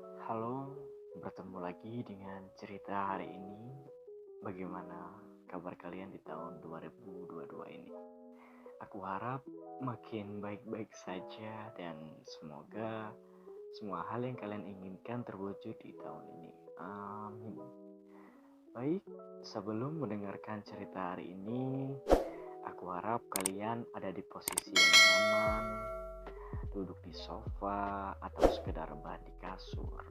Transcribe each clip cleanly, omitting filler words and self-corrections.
Halo, bertemu lagi dengan cerita hari ini. Bagaimana kabar kalian di tahun 2022 ini? Aku harap makin baik-baik saja dan semoga semua hal yang kalian inginkan terwujud di tahun ini. Amin. Baik, sebelum mendengarkan cerita hari ini, aku harap kalian ada di posisi yang nyaman, duduk di sofa atau sekedar rebahan di kasur.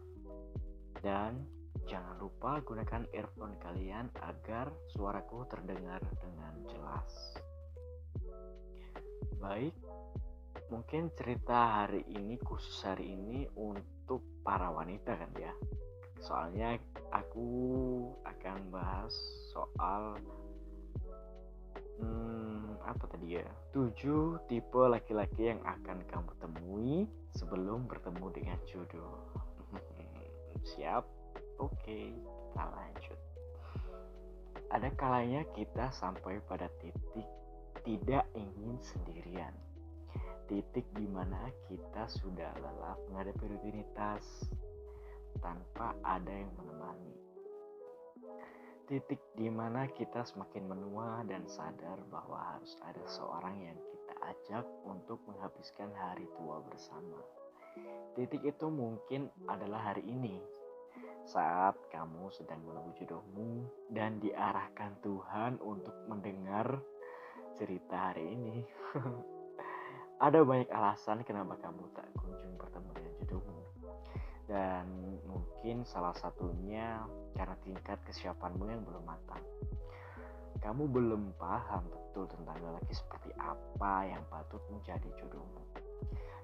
Dan jangan lupa gunakan earphone kalian agar suaraku terdengar dengan jelas. Baik, mungkin cerita hari ini, khusus hari ini untuk para wanita kan ya. Soalnya aku akan bahas soal apa tadi ya? 7 tipe laki-laki yang akan kamu temui sebelum bertemu dengan jodoh. Siap? Oke, kita lanjut. Ada kalanya kita sampai pada titik tidak ingin sendirian. Titik di mana kita sudah lelah menghadapi rutinitas tanpa ada yang menemani. Titik di mana kita semakin menua dan sadar bahwa harus ada seorang yang kita ajak untuk menghabiskan hari tua bersama. Titik itu mungkin adalah hari ini, saat kamu sedang menunggu jodohmu dan diarahkan Tuhan untuk mendengar cerita hari ini. Ada banyak alasan kenapa kamu tak kunjung bertemu dengan jodohmu. Dan mungkin salah satunya karena tingkat kesiapanmu yang belum matang. Kamu belum paham betul tentang lelaki seperti apa yang patut menjadi jodohmu.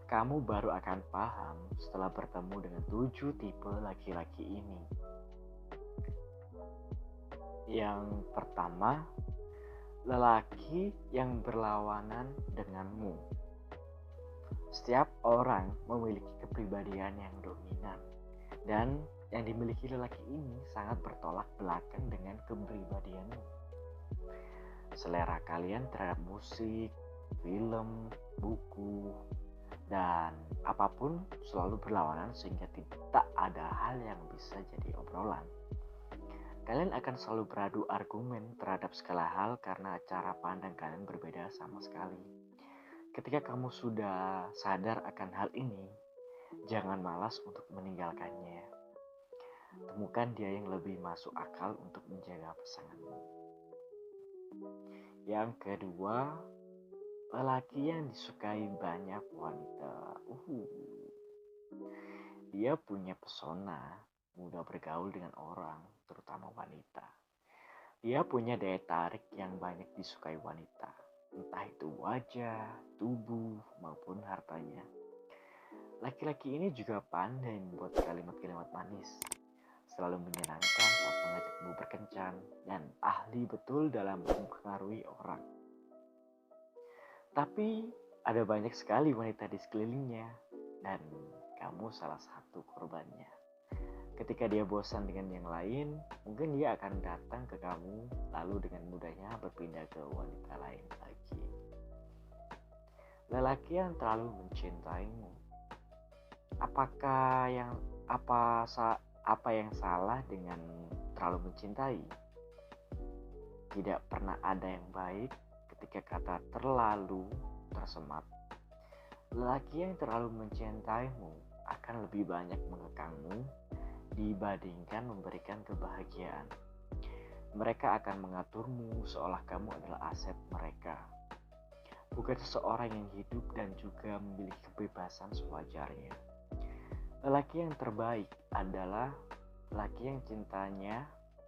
Kamu baru akan paham setelah bertemu dengan 7 tipe laki-laki ini. Yang pertama, lelaki yang berlawanan denganmu. Setiap orang memiliki kepribadian yang dominan, dan yang dimiliki lelaki ini sangat bertolak belakang dengan kepribadianmu. Selera kalian terhadap musik, film, buku, dan apapun selalu berlawanan sehingga tidak ada hal yang bisa jadi obrolan. Kalian akan selalu beradu argumen terhadap segala hal karena cara pandang kalian berbeda sama sekali. Ketika kamu sudah sadar akan hal ini, jangan malas untuk meninggalkannya. Temukan dia yang lebih masuk akal untuk menjaga pasanganmu. Yang kedua, lelaki yang disukai banyak wanita. Dia punya pesona, mudah bergaul dengan orang, terutama wanita. Dia punya daya tarik yang banyak disukai wanita, entah itu wajah, tubuh, maupun hartanya. Laki-laki ini juga pandai membuat kalimat-kalimat manis, selalu menyenangkan saat mengajakmu berkencan, dan ahli betul dalam mempengaruhi orang. Tapi ada banyak sekali wanita di sekelilingnya, dan kamu salah satu korbannya. Ketika dia bosan dengan yang lain, mungkin dia akan datang ke kamu, lalu dengan mudahnya berpindah ke wanita lain lagi. Lelaki yang terlalu mencintaimu. Apakah yang apa yang salah dengan terlalu mencintai? Tidak pernah ada yang baik ketika kata terlalu tersemat. Lelaki yang terlalu mencintaimu akan lebih banyak mengekangmu dibandingkan memberikan kebahagiaan. Mereka akan mengaturmu seolah kamu adalah aset mereka, bukan seseorang yang hidup dan juga memiliki kebebasan sewajarnya. Lelaki yang terbaik adalah lelaki yang cintanya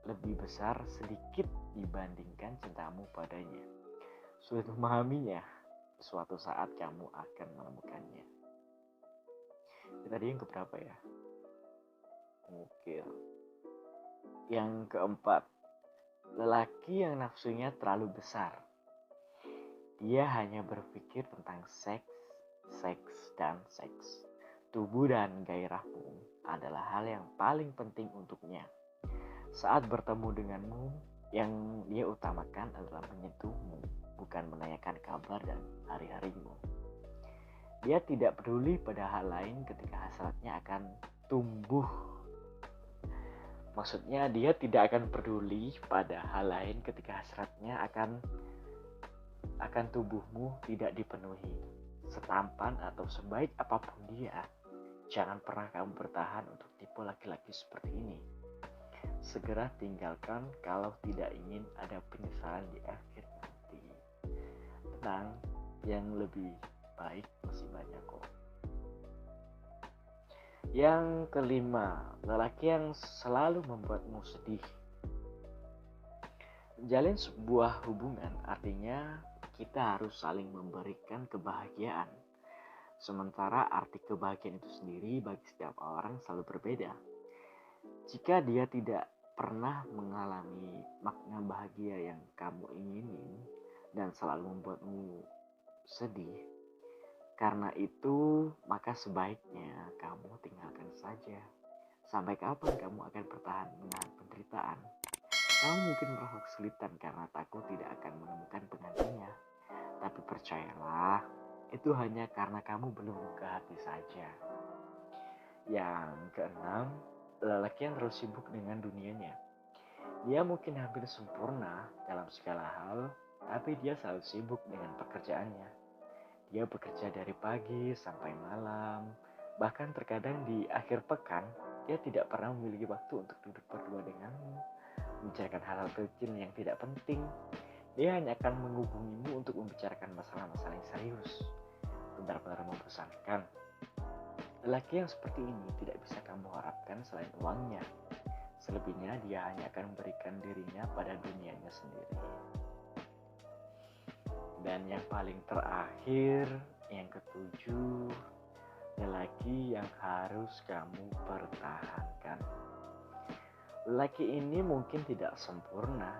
lebih besar sedikit dibandingkan cintamu padanya. Sulit memahaminya, suatu saat kamu akan menemukannya. Tadi yang keberapa ya? Oke. Yang keempat, lelaki yang nafsunya terlalu besar. Dia hanya berpikir tentang seks, seks, dan seks. Tubuh dan gairahmu adalah hal yang paling penting untuknya. Saat bertemu denganmu, yang dia utamakan adalah menyentuhmu, bukan menanyakan kabar dan hari-harimu. Dia tidak peduli pada hal lain ketika hasratnya akan tumbuh. Maksudnya dia tidak akan peduli pada hal lain ketika hasratnya akan tubuhmu tidak dipenuhi. Setampan atau sebaik apapun dia, jangan pernah kamu bertahan untuk tipe laki-laki seperti ini. Segera tinggalkan kalau tidak ingin ada penyesalan di akhir nanti. Tenang, yang lebih baik masih banyak kok. Yang kelima, lelaki yang selalu membuatmu sedih. Menjalin sebuah hubungan artinya kita harus saling memberikan kebahagiaan. Sementara arti kebahagiaan itu sendiri bagi setiap orang selalu berbeda. Jika dia tidak pernah mengalami makna bahagia yang kamu inginin dan selalu membuatmu sedih, karena itu maka sebaiknya kamu tinggalkan saja. Sampai kapan kamu akan bertahan menahan penderitaan? Kamu mungkin merasa kesulitan karena takut tidak akan menemukan penggantinya. Tapi percayalah, itu hanya karena kamu belum buka hati saja. Yang keenam, lelaki yang terlalu sibuk dengan dunianya. Dia mungkin hampir sempurna dalam segala hal, tapi dia selalu sibuk dengan pekerjaannya. Dia bekerja dari pagi sampai malam, bahkan terkadang di akhir pekan, dia tidak pernah memiliki waktu untuk duduk berdua denganmu, membicarakan hal-hal kecil yang tidak penting. Dia hanya akan menghubungimu untuk membicarakan masalah-masalah yang serius. Benar-benar membosankan. Lelaki yang seperti ini tidak bisa kamu harapkan selain uangnya. Selebihnya dia hanya akan memberikan dirinya pada dunianya sendiri. Dan yang paling terakhir, yang ketujuh, lelaki yang harus kamu pertahankan. Lelaki ini mungkin tidak sempurna,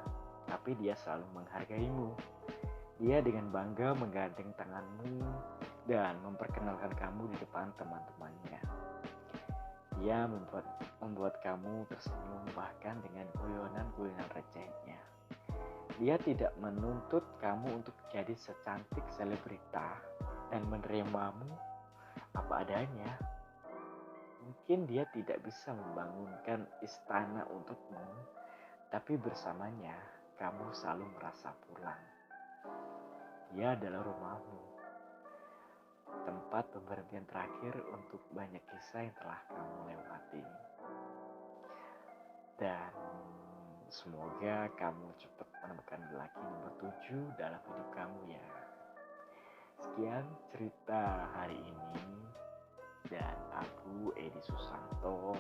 tapi dia selalu menghargaimu. Dia dengan bangga menggandeng tanganmu dan memperkenalkan kamu di depan teman-temannya. Dia membuat kamu tersenyum bahkan dengan guyonan-guyonan recehnya. Dia tidak menuntut kamu untuk jadi secantik selebrita dan menerimamu apa adanya. Mungkin dia tidak bisa membangunkan istana untukmu, tapi bersamanya kamu selalu merasa pulang. Dia adalah rumahmu, tempat pemberhentian terakhir untuk banyak kisah yang telah kamu lewati. Dan semoga kamu cepat menemukan lelaki nomor 7 dalam hidup kamu ya. Sekian cerita hari ini, dan aku Edi Susanto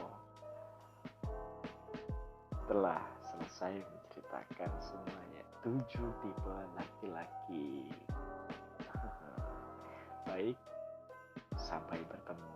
telah selesai menceritakan semuanya 7 tipe laki-laki. Baik, sampai bertemu.